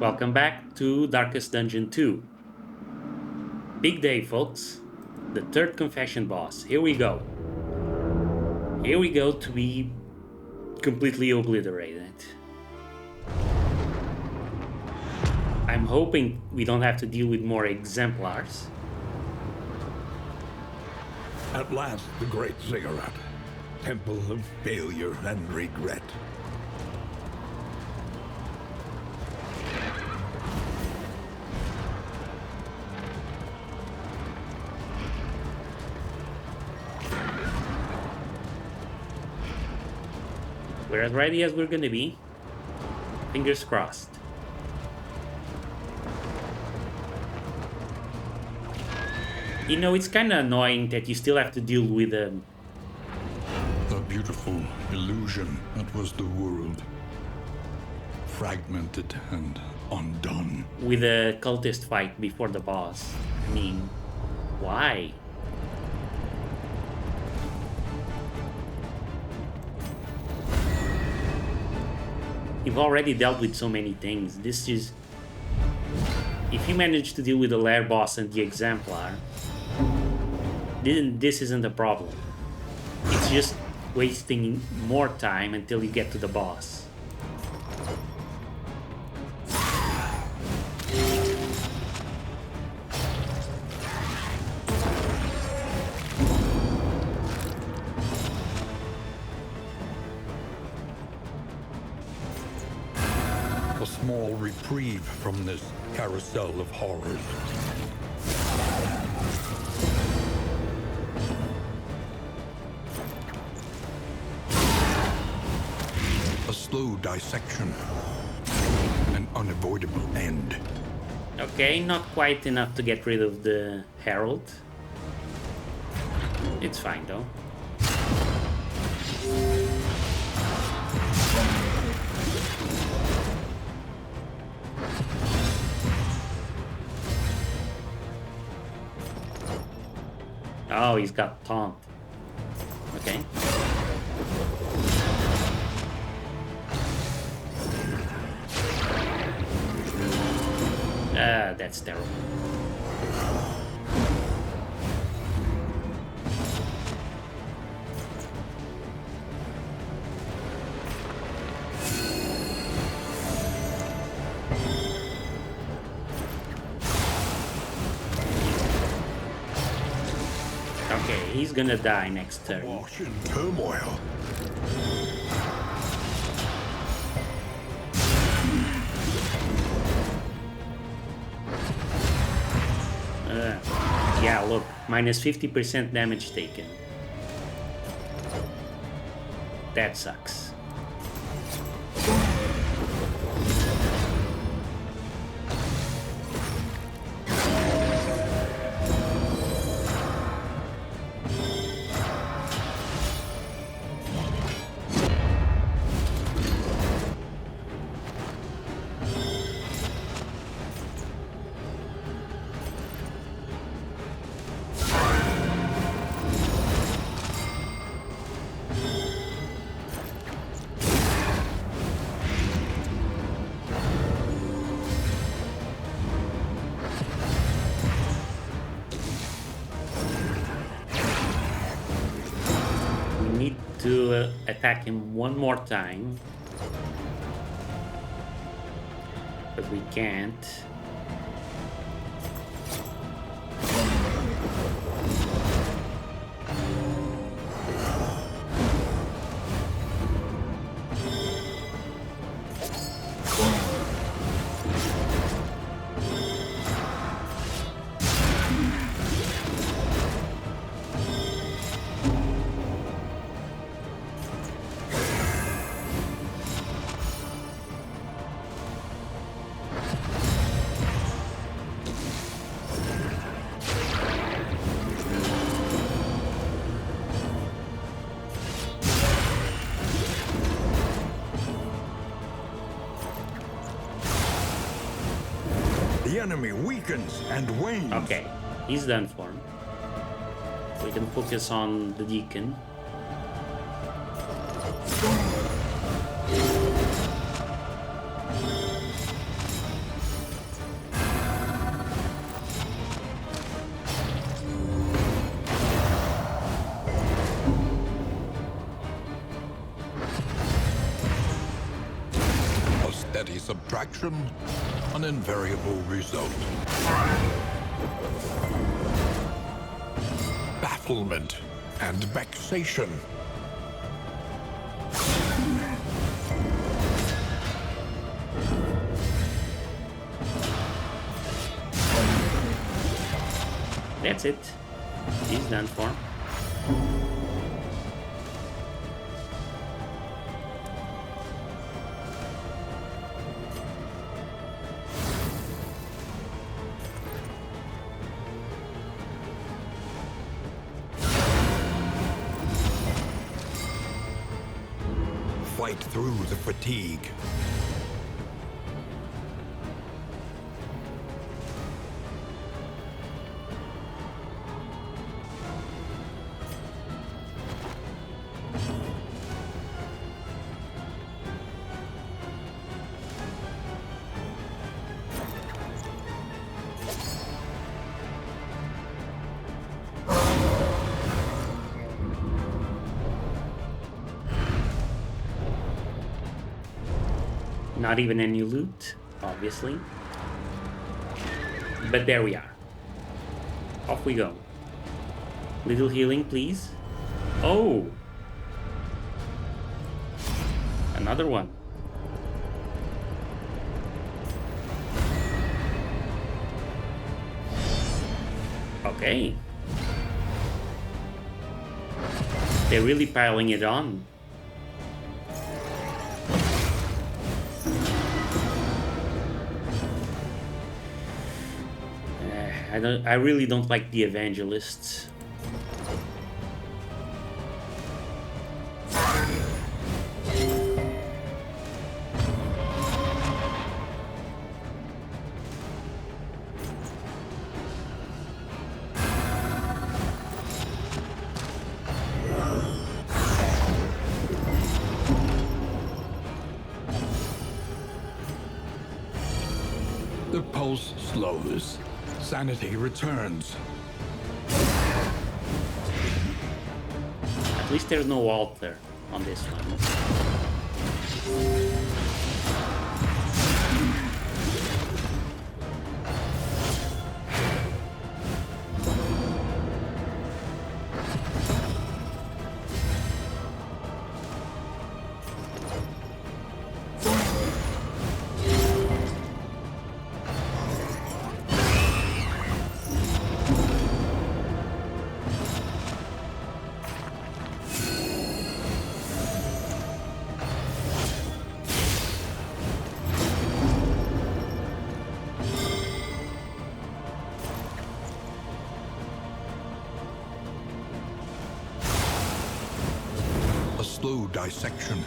Welcome back to Darkest Dungeon 2. Big day, folks. The third confession boss. Here we go. Here we go to be completely obliterated. I'm hoping we don't have to deal with more exemplars. At last, the great ziggurat. Temple of failure and regret. We're as ready as we're gonna be. Fingers crossed. You know, it's kinda annoying that you still have to deal with The beautiful illusion that was the world. Fragmented and undone. a cultist fight before the boss. I mean, why? You've already dealt with so many things. This is... If you manage to deal with the lair boss and the exemplar, then this isn't a problem. It's just wasting more time until you get to the boss. A small reprieve from this carousel of horrors. A slow dissection. An unavoidable end. Okay, not quite enough to get rid of the Herald. It's fine though. Oh, he's got taunt. Okay. That's terrible. Okay, he's gonna die next turn. Wash in turmoil. Yeah, look, minus 50% damage taken. That sucks. To attack him one more time, but we can't. The enemy weakens and wanes. Okay, he's done for. We can focus on the Deacon. petty subtraction, an invariable result. Bafflement and vexation. That's it. He's done for. Fight through the fatigue. Not even any loot, obviously. But there we are. Off we go. Little healing, please. Oh! Another one. Okay. They're really piling it on. I really don't like the evangelists. The pulse slows. Sanity returns. At least there's no altar on this one. Slow dissection.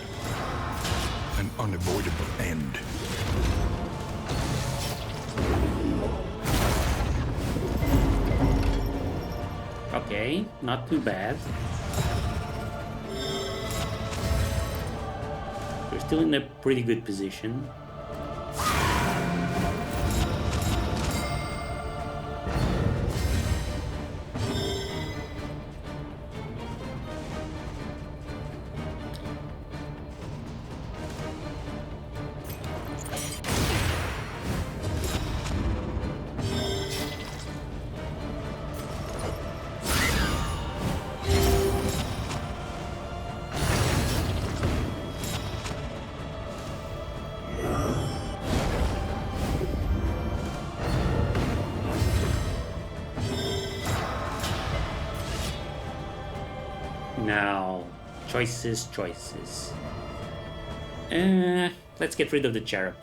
An unavoidable end. Okay, not too bad. We're still in a pretty good position. Now, choices. Let's get rid of the cherub.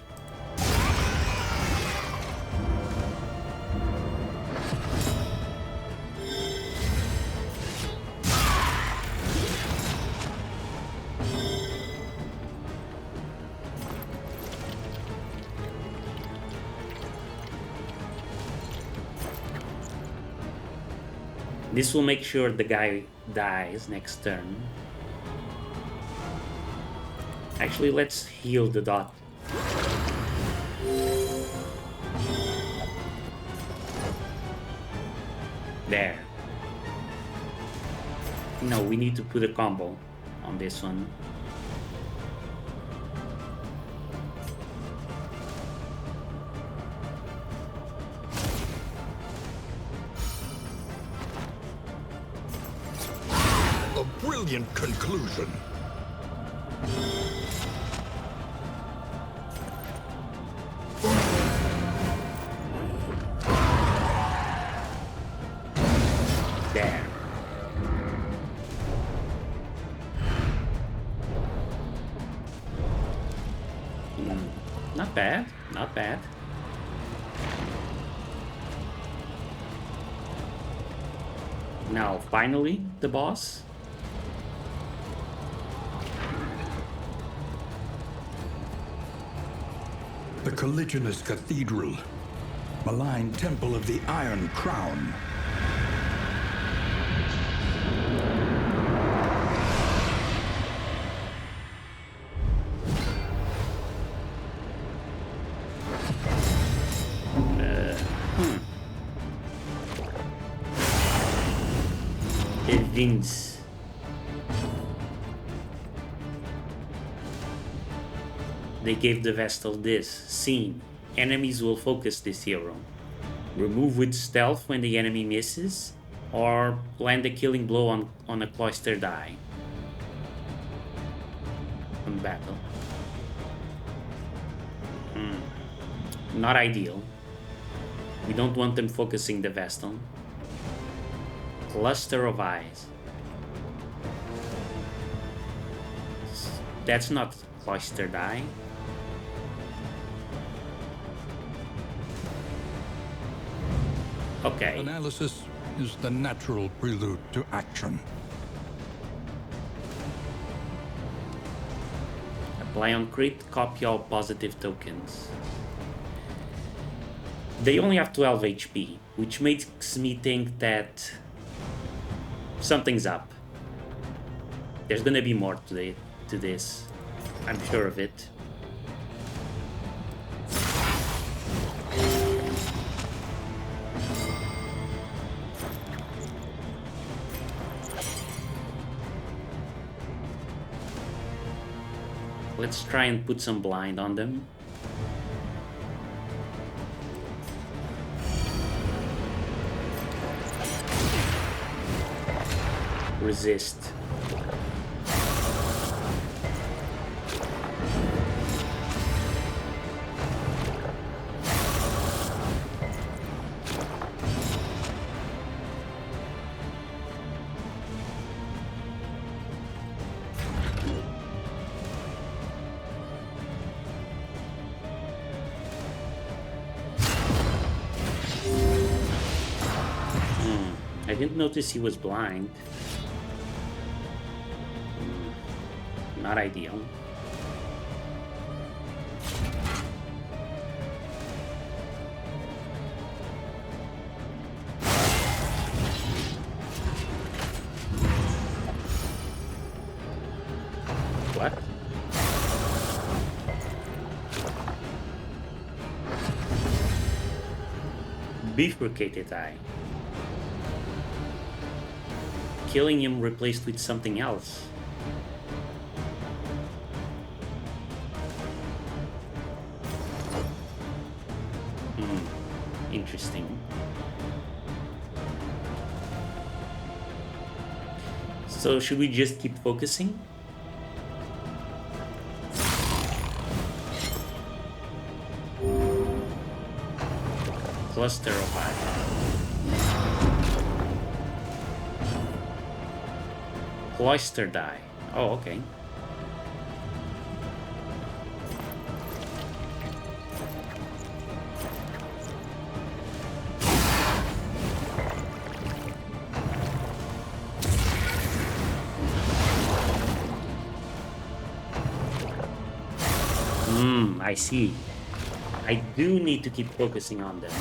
This will make sure the guy dies next turn. Actually, let's heal the dot. There. No, we need to put a combo on this one. brilliant conclusion. There. Not bad, not bad. Now, finally, the boss. The Colliginous Cathedral. Malign Temple of the Iron Crown. Vince. They gave the Vestal this. Scene. Enemies will focus this hero. Remove with stealth when the enemy misses, or land a killing blow on a cloistered eye. On battle. Not ideal. We don't want them focusing the Vestal. Cluster of eyes. That's not cloistered eye. Okay. Analysis is the natural prelude to action. Apply on crit, copy all positive tokens. They only have 12 HP, which makes me think that something's up. There's gonna be more to this. I'm sure of it. Let's try and put some blind on them. Resist. I didn't notice he was blind. Not ideal. What? Bifurcated eye. Killing him replaced with something else. Interesting. So should we just keep focusing? Cluster of eye. Cloister die. Oh, okay. I see. I do need to keep focusing on them.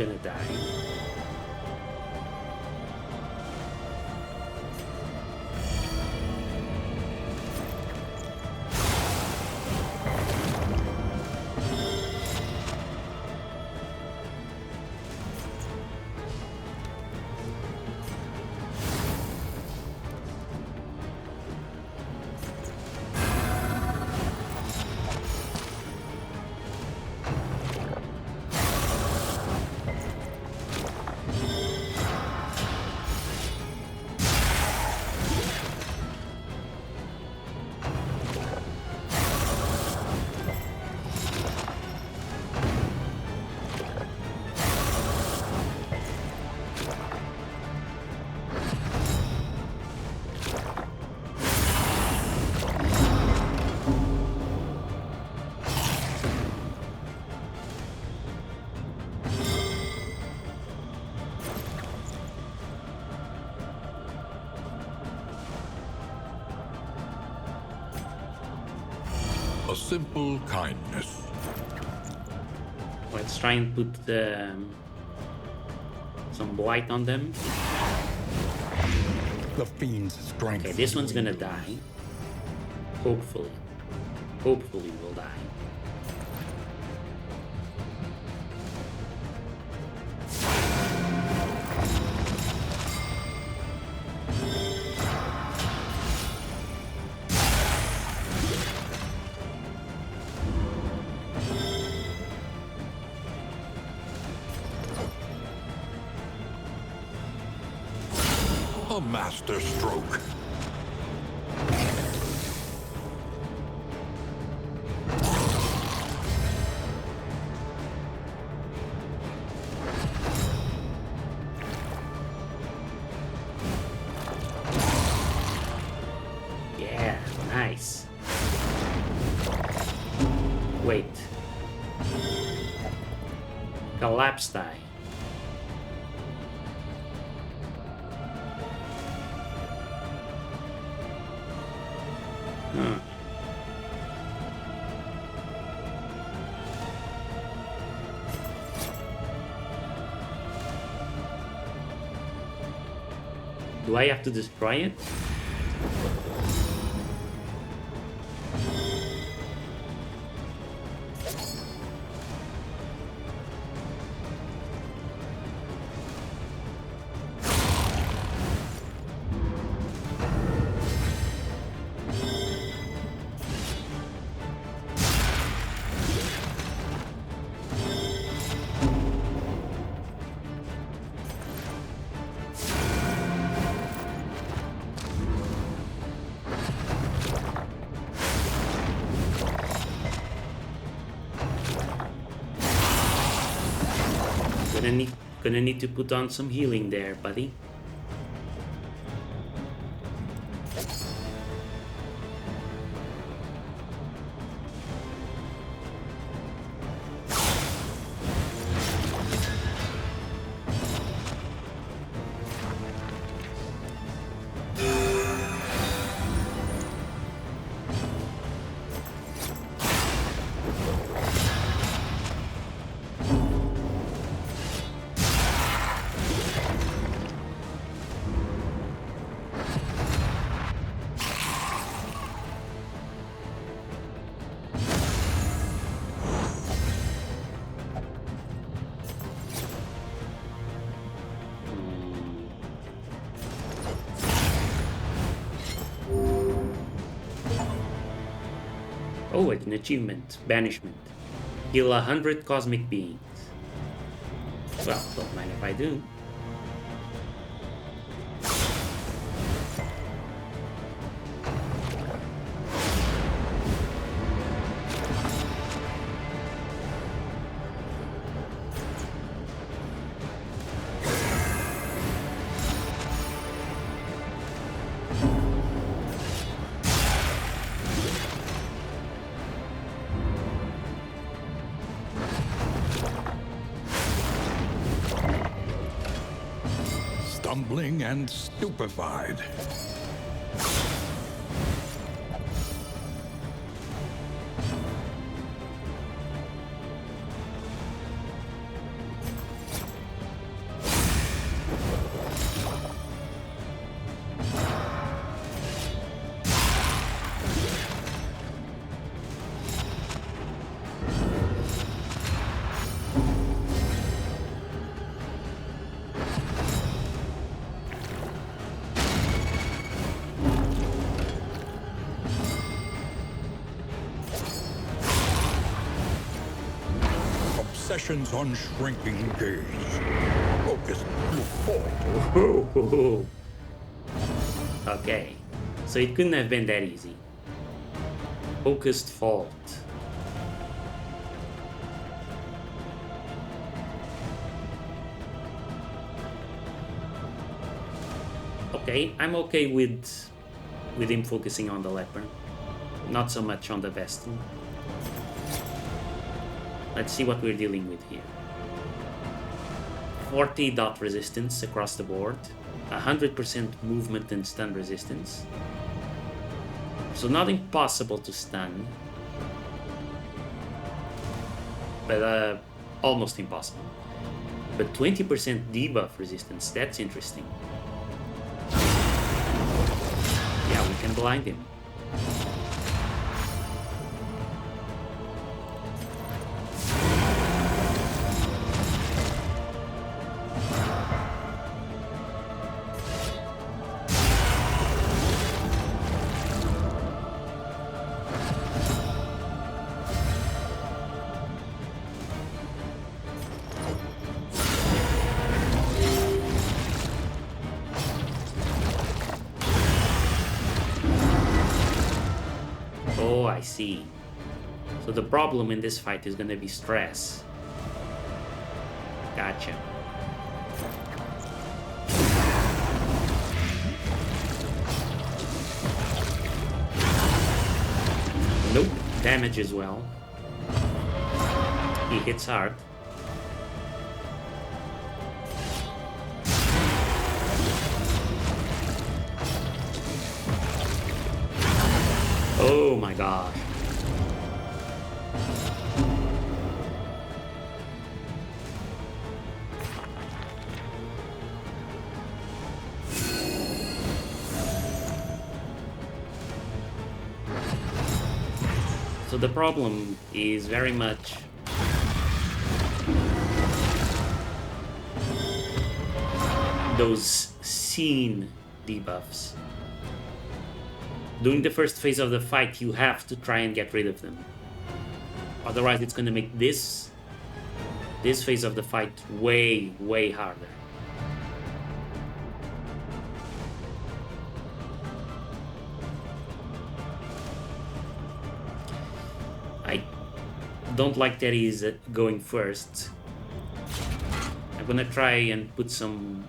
gonna die. A simple kindness. Let's try and put some blight on them. The fiend's strength. Okay, this one's gonna die. Hopefully. Hopefully will die. A master stroke. Yeah, nice. Wait. Collapse die. Do I have to destroy it? Gonna need to put on some healing there, buddy. Oh, an achievement. Banishment. Heal 100 cosmic beings. Well, don't mind if I do. Stumbling and stupefied. Sessions on shrinking gaze. Focus. Fault. Okay, so it couldn't have been that easy. Focused fault. Okay, I'm okay with him focusing on the leper, not so much on the Vestal. Let's see what we're dealing with here. 40 dot resistance across the board, 100% movement and stun resistance. So not impossible to stun, but almost impossible. But 20% debuff resistance, that's interesting. Yeah, we can blind him. Oh, I see. So the problem in this fight is gonna be stress. Gotcha. Nope, damage as well. He hits hard. Oh my gosh. So the problem is very much those scene debuffs. During the first phase of the fight, you have to try and get rid of them. Otherwise, it's going to make this phase of the fight way, way harder. I don't like that he's going first. I'm gonna try and put some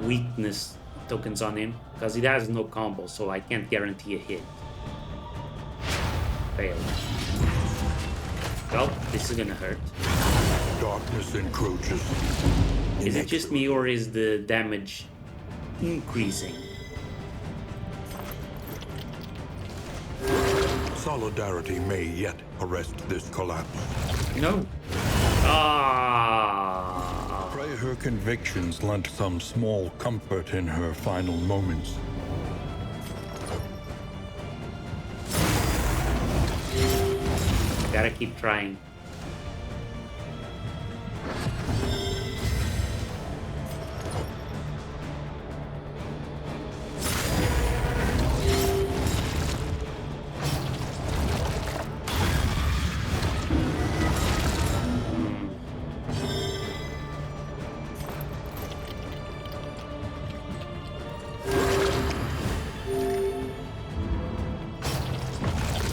weakness tokens on him because it has no combo, so I can't guarantee a hit. Failed. Well, this is gonna hurt. Darkness encroaches. Is it just me or is the damage increasing? Solidarity may yet arrest this collapse. No. Ah. Pray her convictions lent some small comfort in her final moments. Gotta keep trying.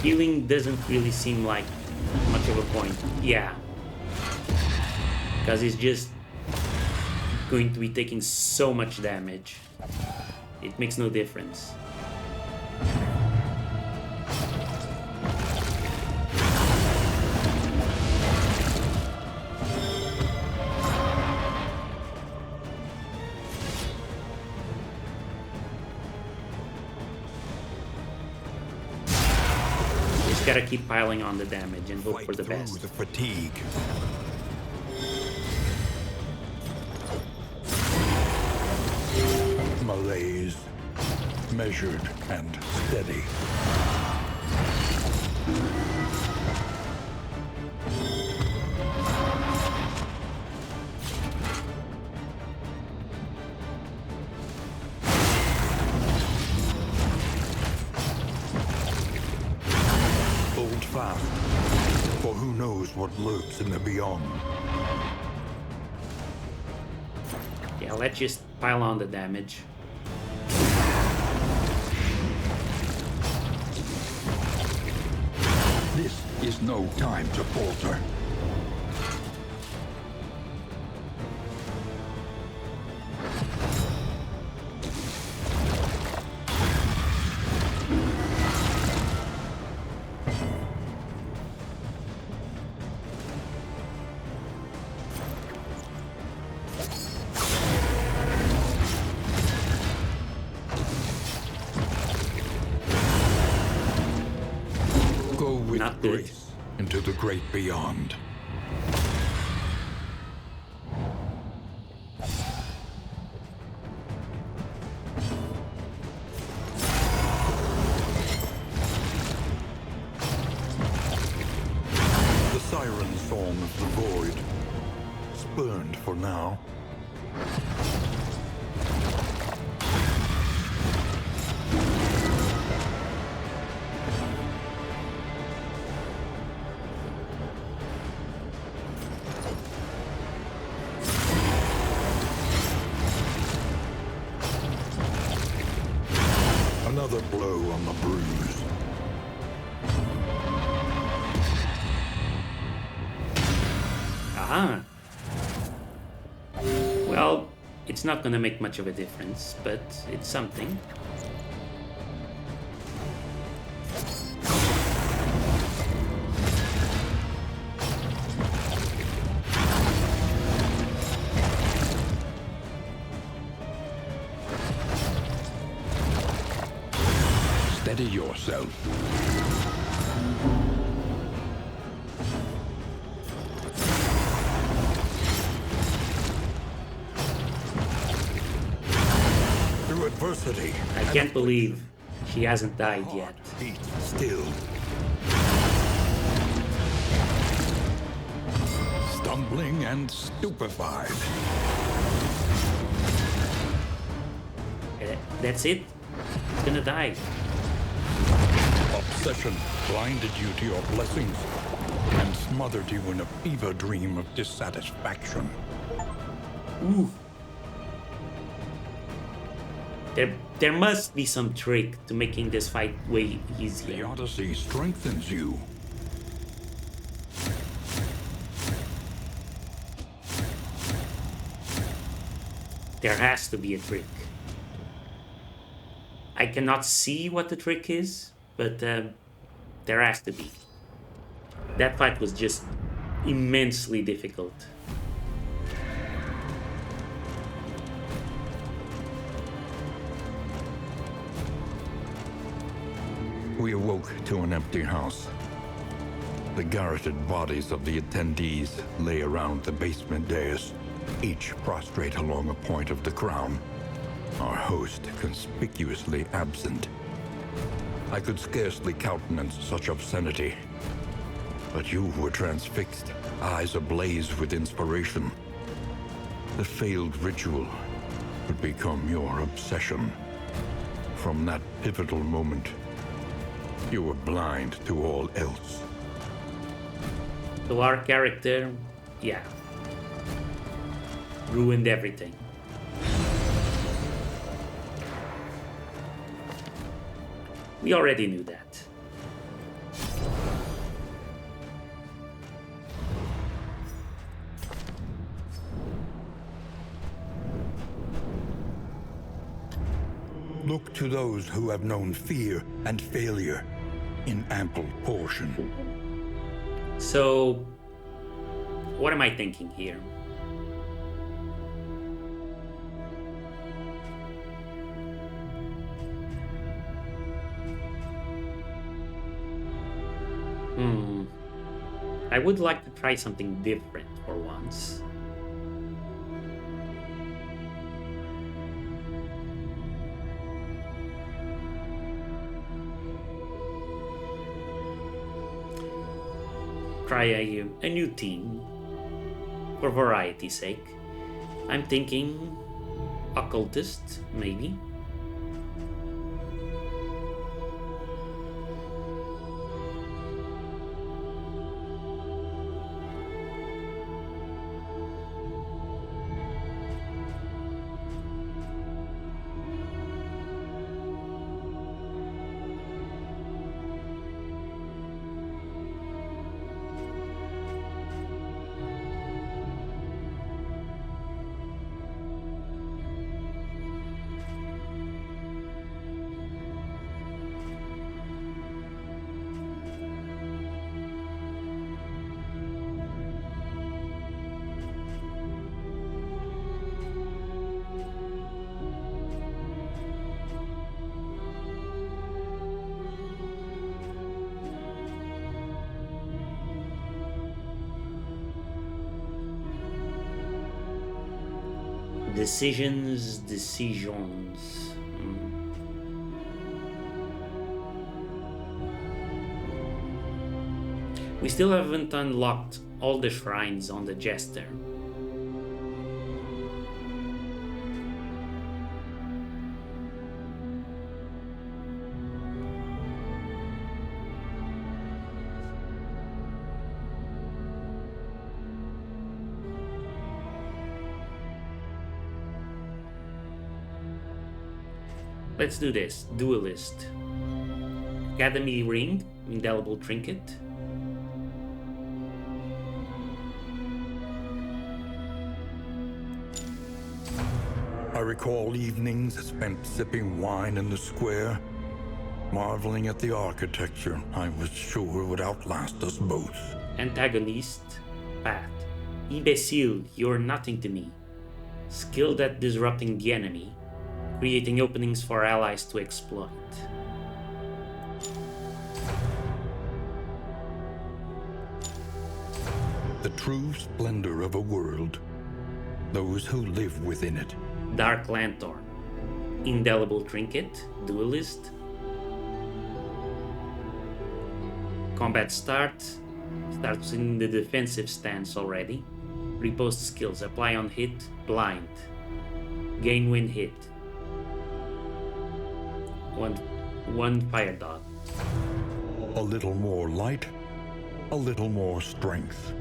Healing doesn't really seem like much of a point. Yeah. Because he's just going to be taking so much damage. It makes no difference. Gotta keep piling on the damage and hope for the best. The fatigue. Malaise, measured and steady. Fast, for who knows what lurks in the beyond. Yeah, let's just pile on the damage. This is no time to falter. Go with Not good. grace into the great beyond. The siren song of the void, spurned for now. Another blow on the bruise. Aha. Well, it's not gonna make much of a difference, but it's something. Steady yourself. Through adversity. I can't believe she hasn't died yet. Beat still. Stumbling and stupefied. That's it. It's gonna die. Obsession blinded you to your blessings and smothered you in a fever dream of dissatisfaction. Ooh. There must be some trick to making this fight way The easier. Odyssey strengthens you. There has to be a trick. I cannot see what the trick is, but there has to be. That fight was just immensely difficult. We awoke to an empty house. The garroted bodies of the attendees lay around the basement dais, each prostrate along a point of the crown. Our host conspicuously absent. I could scarcely countenance such obscenity. But you were transfixed, eyes ablaze with inspiration. The failed ritual would become your obsession. From that pivotal moment, you were blind to all else. So our character, yeah, ruined everything. We already knew that. Look to those who have known fear and failure in ample portion. So, what am I thinking here? I would like to try something different for once. Try a new team for variety's sake. I'm thinking occultist, maybe. Decisions. We still haven't unlocked all the shrines on the Jester. Let's do this. Duelist. Academy Ring. Indelible Trinket. I recall evenings spent sipping wine in the square, marveling at the architecture I was sure would outlast us both. Antagonist. Path. Imbecile, you're nothing to me. Skilled at disrupting the enemy, creating openings for allies to exploit. The true splendor of a world, those who live within it. Dark Lanthorn. Indelible Trinket. Duelist. Combat start. Starts in the defensive stance already. Riposte skills. Apply on hit. Blind. Gain when hit. One fire dot. A little more light, a little more strength.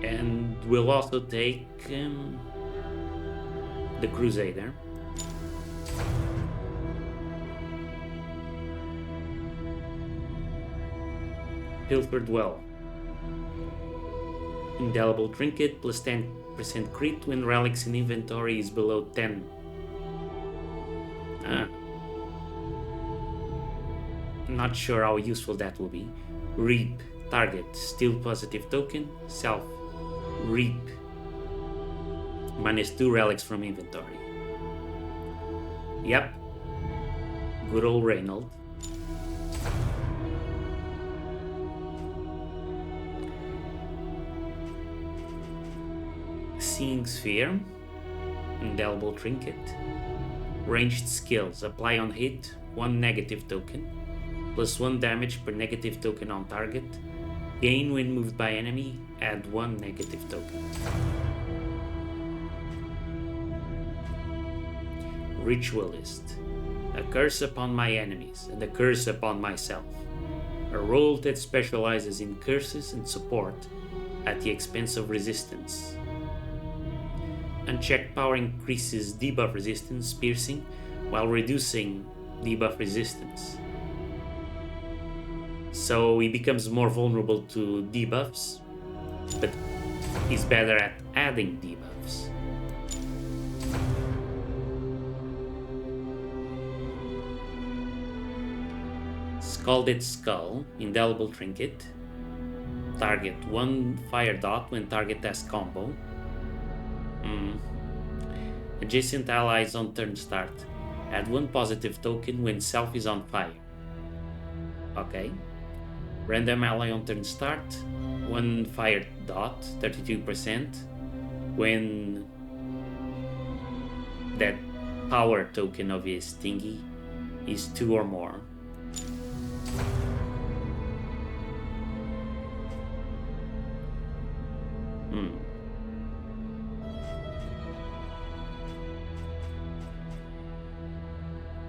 And we'll also take the Crusader. Pilfered Well. Indelible Trinket plus 10% crit when relics in inventory is below 10. Not sure how useful that will be. Reap. Target. Steal positive token. Self. Reap. -2 relics from inventory. Yep. Good old Reynold. Seeing Sphere. Indelible Trinket. Ranged skills. Apply on hit. 1 negative token. Plus 1 damage per negative token on target. Gain when moved by enemy. Add 1 negative token. Ritualist. A curse upon my enemies and a curse upon myself. A role that specializes in curses and support at the expense of resistance. Unchecked power increases debuff resistance, piercing, while reducing debuff resistance. So he becomes more vulnerable to debuffs, but he's better at adding debuffs. Scalded Skull, Indelible Trinket. Target 1 fire dot when target has combo. Adjacent allies on turn start. Add 1 positive token when self is on fire. Okay. Random ally on turn start. 1 fire dot, 32%. When that power token of his thingy is 2 or more.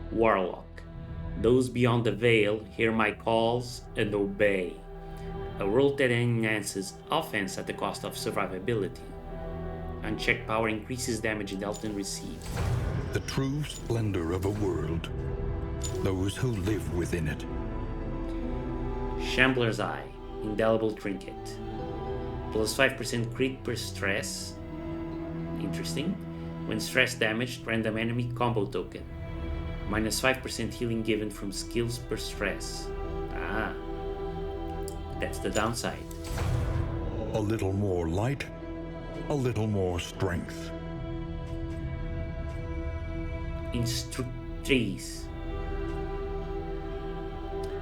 Warlock. Those beyond the veil hear my calls and obey. A role that enhances offense at the cost of survivability. Unchecked power increases damage dealt and received. The true splendor of a world, those who live within it. Shambler's Eye, Indelible Trinket. Plus 5% crit per stress. Interesting. When stress damaged, random enemy combo token. Minus 5% healing given from skills per stress. Ah, that's the downside. A little more light, a little more strength. Instructrice.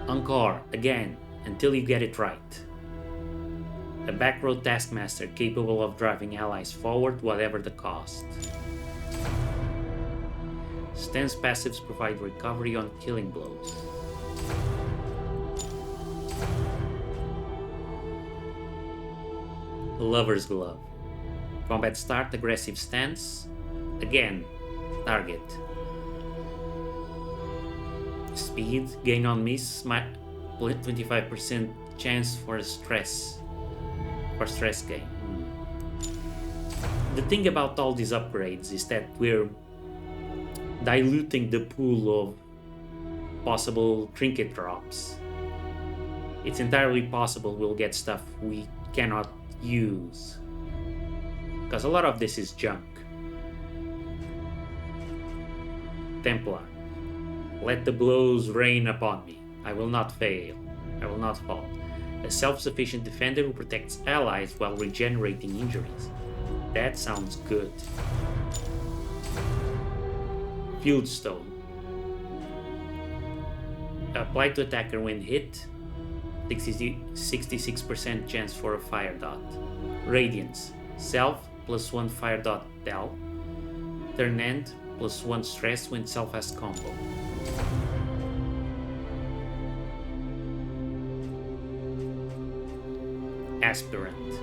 Encore, again, until you get it right. A back row taskmaster capable of driving allies forward whatever the cost. Stance passives provide recovery on killing blows. Lover's Glove. Combat start, aggressive stance. Again, target. Speed, gain on miss, 25% chance for stress gain. The thing about all these upgrades is that we're diluting the pool of possible trinket drops. It's entirely possible we'll get stuff we cannot use, because a lot of this is junk. Templar. Let the blows rain upon me. I will not fail. I will not fall. A self-sufficient defender who protects allies while regenerating injuries. That sounds good. Fieldstone. Apply to attacker when hit. 66% chance for a fire dot. Radiance. Self +1 fire dot del. Turn end +1 stress when self has combo. Aspirant.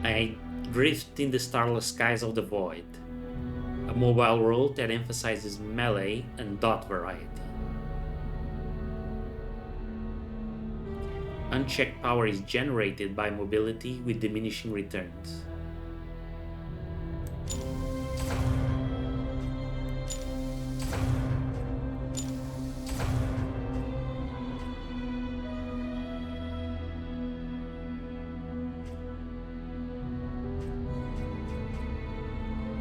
I drift in the starless skies of the void. A mobile role that emphasizes melee and dot variety. Unchecked power is generated by mobility with diminishing returns.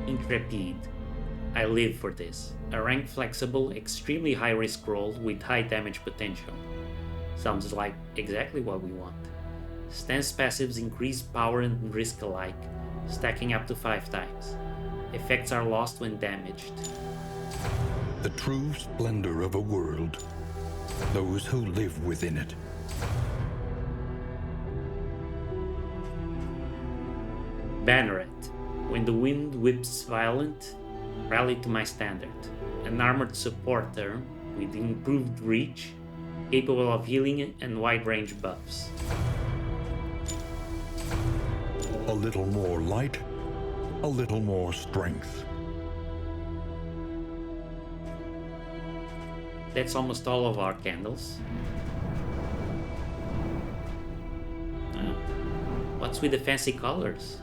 Intrepid. I live for this. A rank flexible, extremely high risk role with high damage potential. Sounds like exactly what we want. Stance passives increase power and risk alike, stacking up to 5 times. Effects are lost when damaged. The true splendor of a world. Those who live within it. Banneret. When the wind whips violent, rally to my standard. An armored supporter with improved reach, capable of healing and wide range buffs. A little more light, a little more strength. That's almost all of our candles. What's with the fancy colors?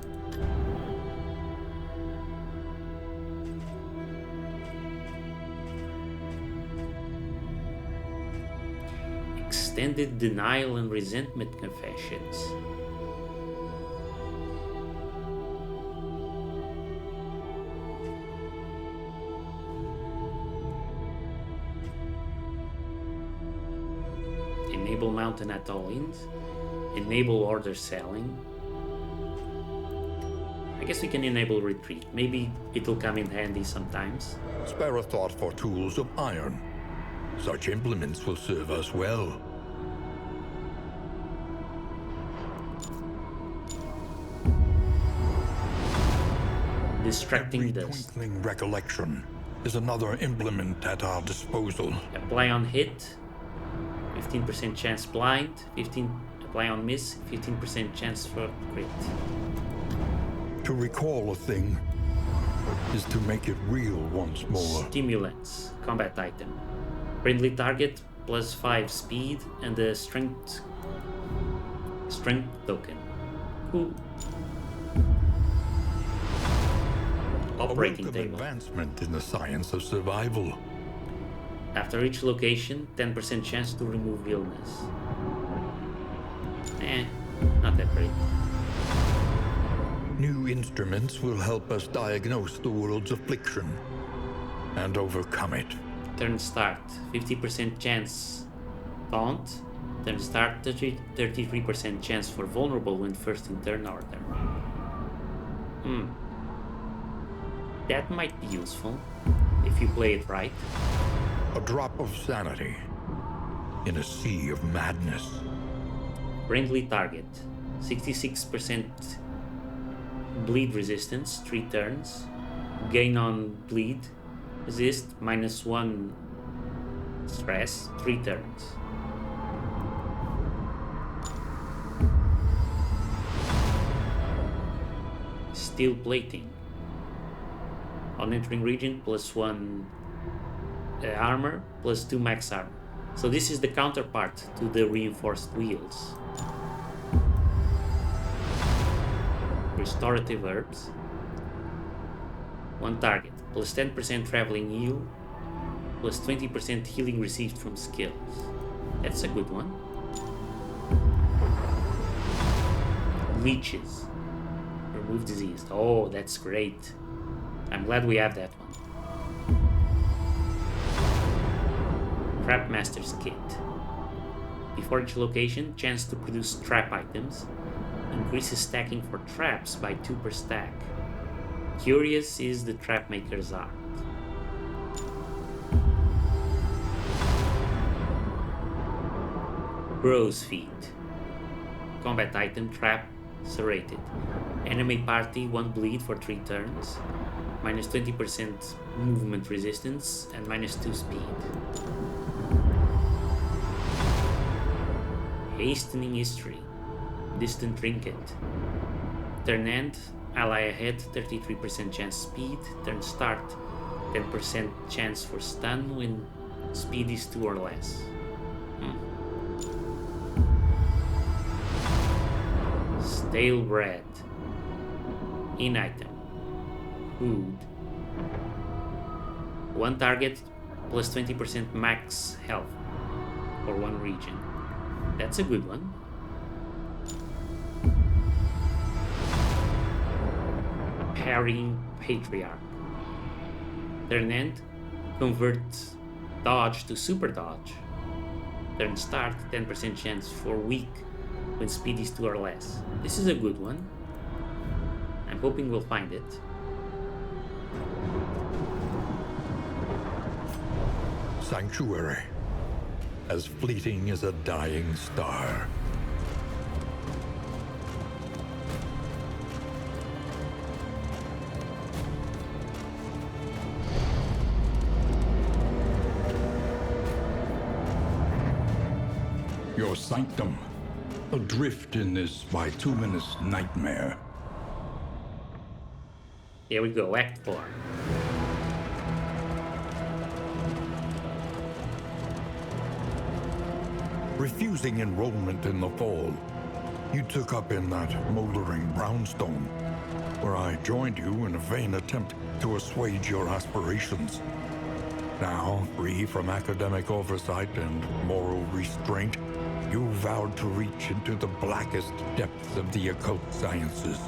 Extended denial and resentment confessions. Enable mountain atoll-ins. Enable order selling. I guess we can enable retreat. Maybe it'll come in handy sometimes. Spare a thought for tools of iron. Such implements will serve us well. Distracting Every dust. twinkling recollection is another implement at our disposal. Apply on hit, 15% chance blind, apply on miss, 15% chance for crit. To recall a thing is to make it real once more. Stimulants, combat item. Friendly target, +5 speed, and a strength token. Cool. Operating A work of table. advancement in the science of survival. After each location, 10% chance to remove illness. Not that great. New instruments will help us diagnose the world's affliction and overcome it. Turn start, 50% chance taunt. Turn start, 33% chance for vulnerable when first in turn order. That might be useful, if you play it right. A drop of sanity in a sea of madness. Friendly target. 66% bleed resistance, 3 turns. Gain on bleed. Resist, -1 stress, 3 turns. Steel plating. On entering region, +1 armor, +2 max armor. So this is the counterpart to the reinforced wheels. Restorative herbs. 1 target, +10% traveling heal, +20% healing received from skills. That's a good one. Leeches. Remove disease. Oh, that's great. I'm glad we have that one. Trap Master's Kit. Before each location, chance to produce trap items. Increases stacking for traps by 2 per stack. Curious is the trap maker's art. Crow's Feet. Combat item trap serrated. Enemy party 1 bleed for 3 turns. -20% movement resistance and -2 speed. Hastening History. Distant Trinket. Turn end, ally ahead, 33% chance speed. Turn start, 10% chance for stun when speed is 2 or less. Stale bread. In item. Food. 1 target, +20% max health for 1 region. That's a good one. Parrying Patriarch. Turn end, convert dodge to super dodge. Turn start, 10% chance for weak when speed is 2 or less. This is a good one. I'm hoping we'll find it. Sanctuary, as fleeting as a dying star. Your sanctum, adrift in this bituminous nightmare. Here we go, Act 4. Refusing enrollment in the fall, you took up in that moldering brownstone, where I joined you in a vain attempt to assuage your aspirations. Now, free from academic oversight and moral restraint, you vowed to reach into the blackest depths of the occult sciences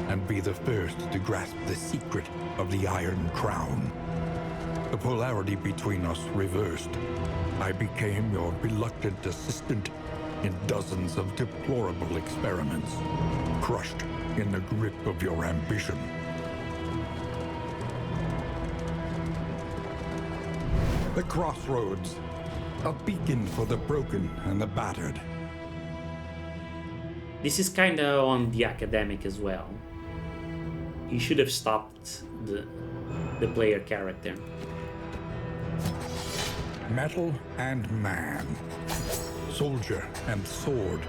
and be the first to grasp the secret of the Iron Crown. The polarity between us reversed. I became your reluctant assistant in dozens of deplorable experiments, crushed in the grip of your ambition. The crossroads, a beacon for the broken and the battered. This is kinda on the academic as well. You should have stopped the player character. Metal and man, soldier and sword,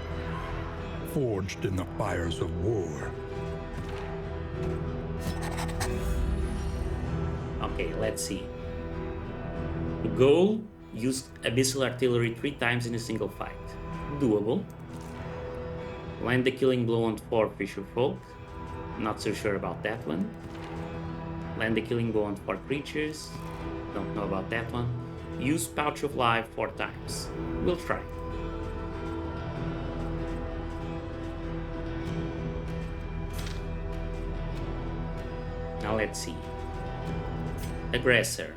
forged in the fires of war. Okay, let's see. The goal, use abyssal artillery 3 times in a single fight. Doable. Land the killing blow on 4 fisher folk. Not so sure about that one. Land the killing blow on 4 creatures. Don't know about that one. Use Pouch of Life 4 times. We'll try. Now let's see. Aggressor.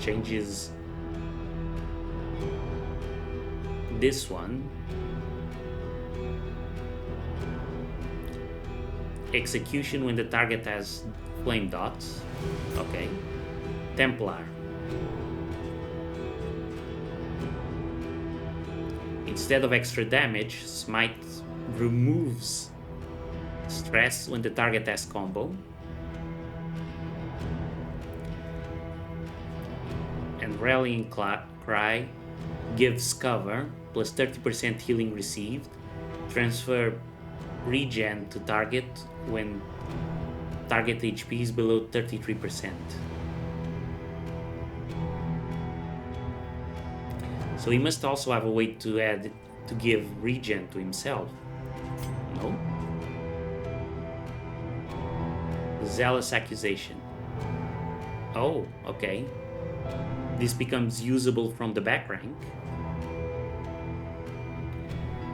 Changes this one. Execution when the target has flame dots. Okay. Templar. Instead of extra damage, Smite removes stress when the target has combo. And Rallying Cry gives cover, plus 30% healing received. Transfer regen to target when target HP is below 33%. So he must also have a way to give regen to himself. No? Zealous Accusation. Oh, okay. This becomes usable from the back rank.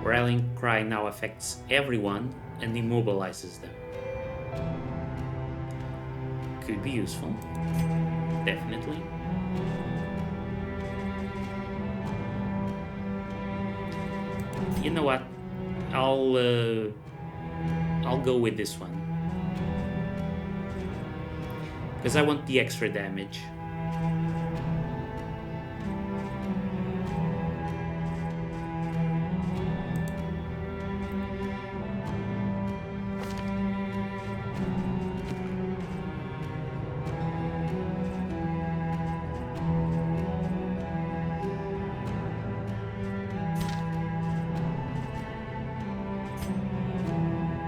Rallying Cry now affects everyone and immobilizes them. Could be useful. Definitely. You know what? I'll go with this one. Because I want the extra damage.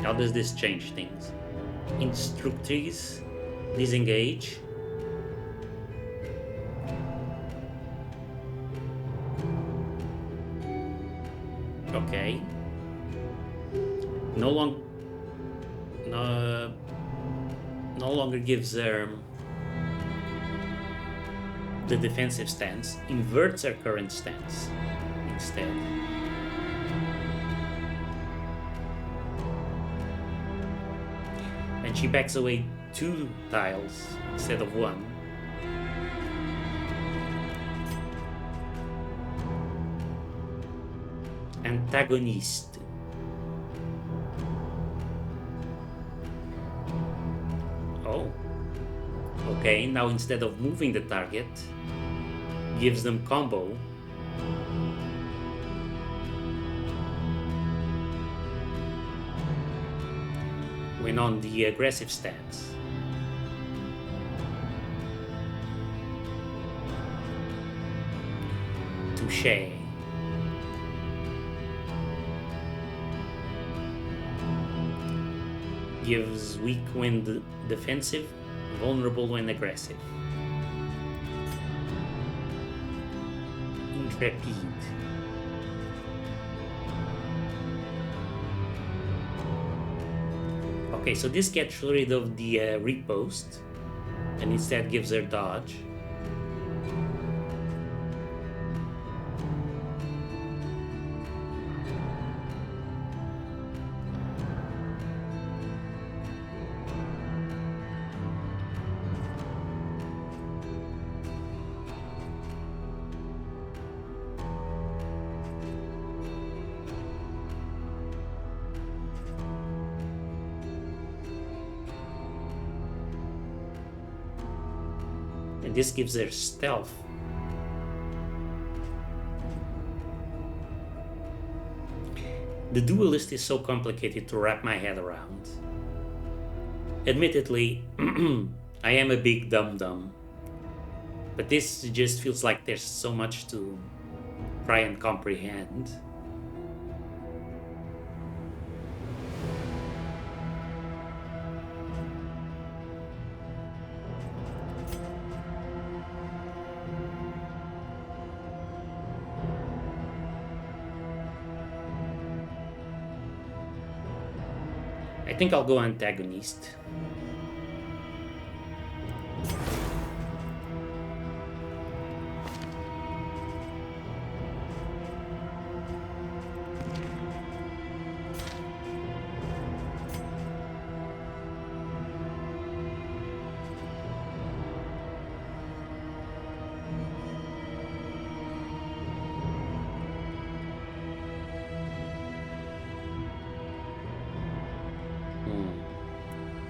How does this change things? Instructors disengage. Okay. No longer gives her the defensive stance. Inverts her current stance instead. And she backs away 2 tiles instead of 1. Antagonist. Oh. Okay, now instead of moving the target, gives them combo. When on the aggressive stance. Touché. Gives weak when defensive, vulnerable when aggressive. Intrepid. Okay, so this gets rid of the repost and instead gives her dodge. And this gives her stealth. The duelist is so complicated to wrap my head around. Admittedly, I am a big dum-dum, but this just feels like there's so much to try and comprehend. I think I'll go antagonist.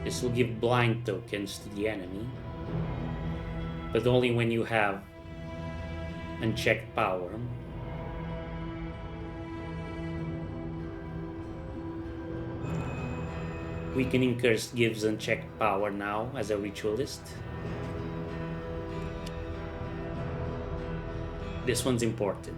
This will give blind tokens to the enemy, but only when you have unchecked power. Weakening Curse gives unchecked power now as a ritualist. This one's important.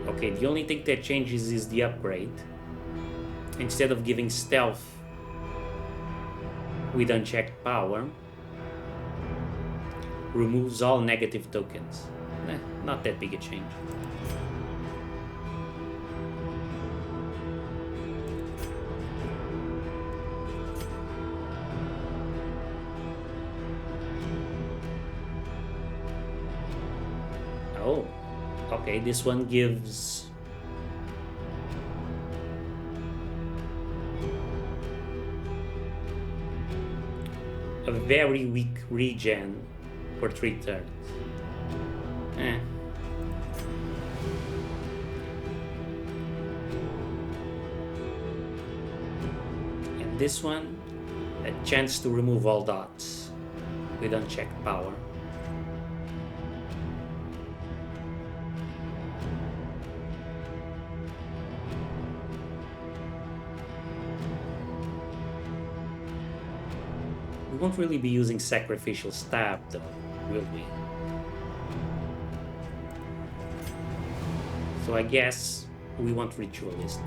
Okay, the only thing that changes is the upgrade. Instead of giving stealth with unchecked power, removes all negative tokens. Not that big a change. Oh, okay, this one gives a very weak regen for 3 turns. And this one, a chance to remove all dots with unchecked power. We won't really be using Sacrificial Stab though, will we? So I guess we want Ritualist.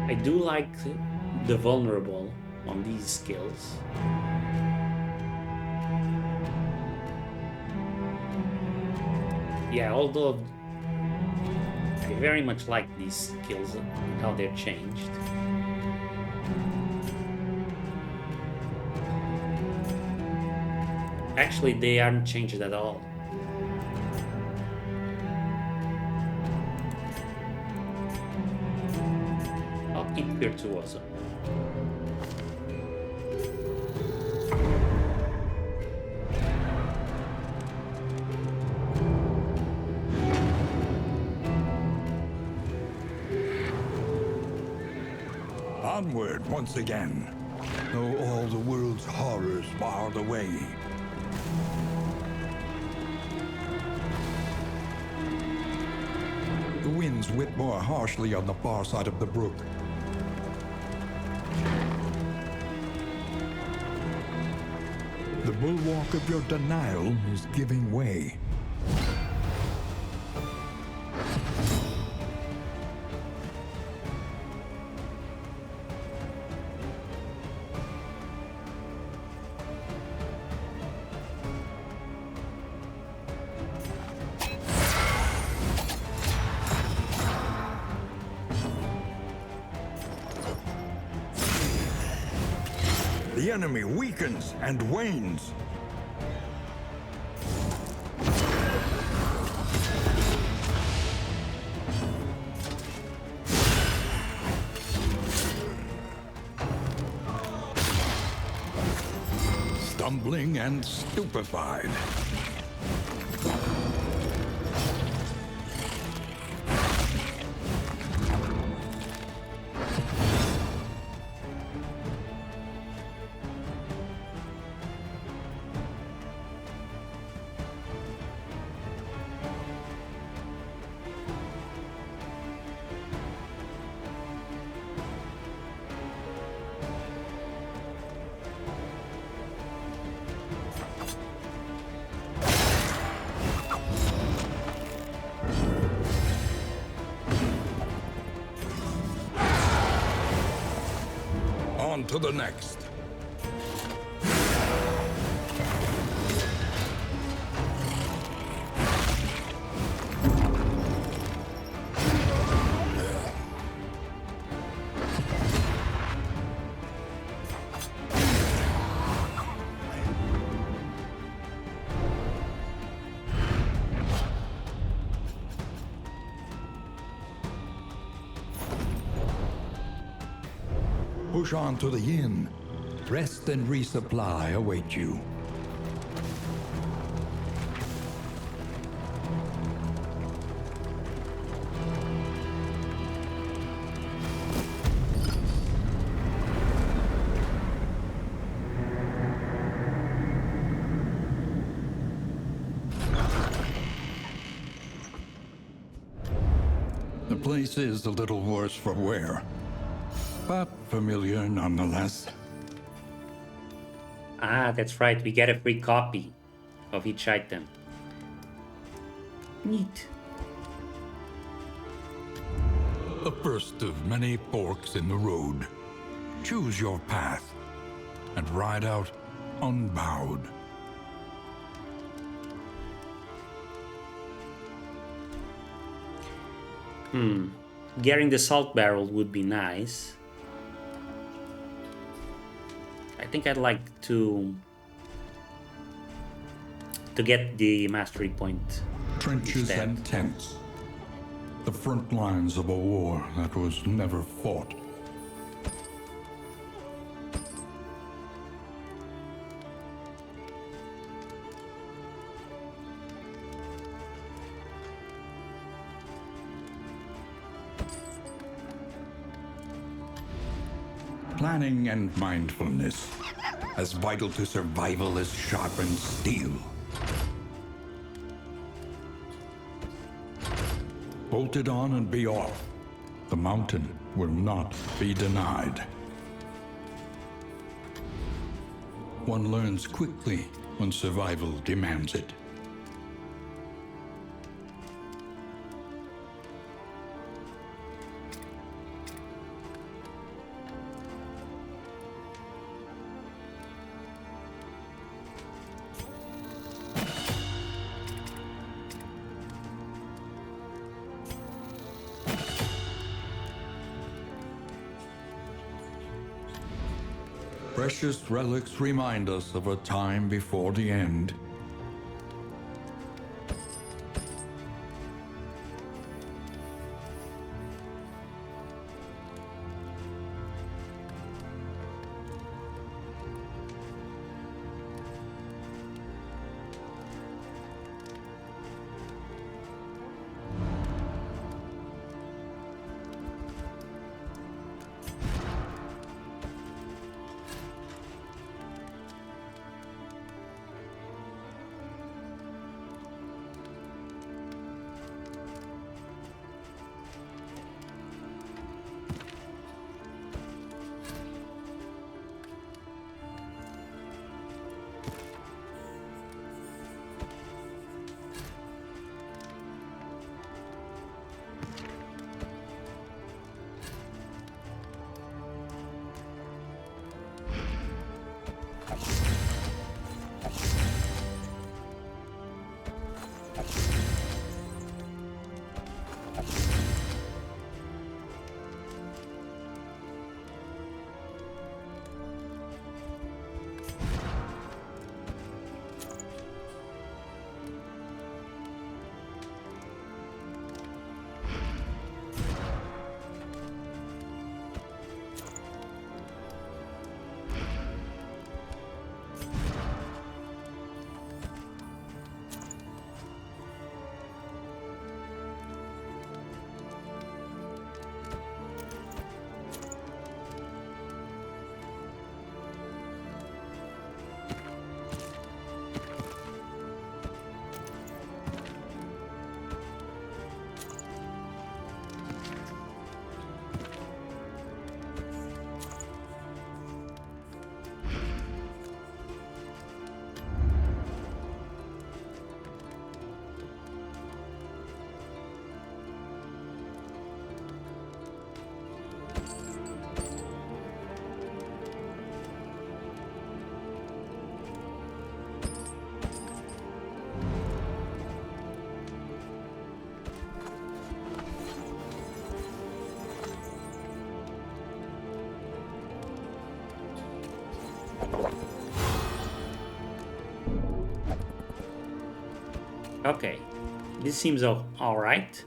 I do like the vulnerable on these skills. Yeah, although I very much like these skills, how they're changed. Actually, they aren't changed at all. I'll keep Virtuoso. Onward once again, though all the world's horrors bar the way. The winds whip more harshly on the far side of the brook. The bulwark of your denial is giving way. The enemy weakens and wanes. Stumbling and stupefied. On to the next. Push on to the inn. Rest and resupply await you. The place is a little worse for wear, but familiar nonetheless. Ah, that's right. We get a free copy of each item. Neat. The first of many forks in the road. Choose your path and ride out unbowed. Getting the salt barrel would be nice. I think I'd like to get the mastery point. Trenches instead. and tents. The front lines of a war that was never fought. Planning and mindfulness, as vital to survival as sharpened steel. Bolt it on and be off. The mountain will not be denied. One learns quickly when survival demands it. Precious relics remind us of a time before the end. Okay, this seems all right.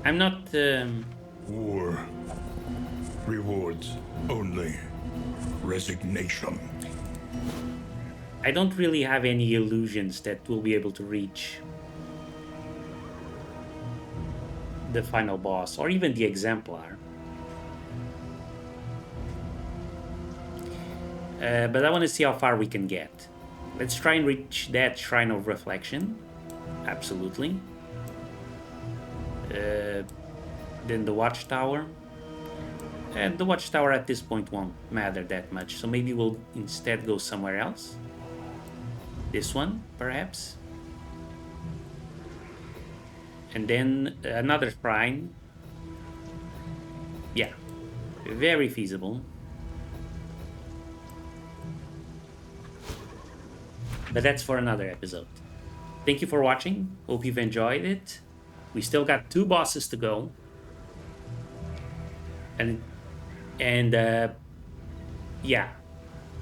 I'm not. War rewards only resignation. I don't really have any illusions that we'll be able to reach the final boss or even the exemplar. But I want to see how far we can get. Let's try and reach that Shrine of Reflection. Absolutely. Then the Watchtower. And the Watchtower at this point won't matter that much, so maybe we'll instead go somewhere else. This one, perhaps. And then another shrine. Yeah, very feasible. But that's for another episode. Thank you for watching. Hope you've enjoyed it. We still got 2 bosses to go. And yeah,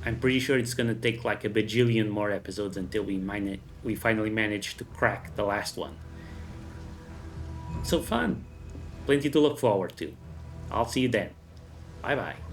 I'm pretty sure it's gonna take like a bajillion more episodes until we finally manage to crack the last one. So fun. Plenty to look forward to. I'll see you then. Bye bye.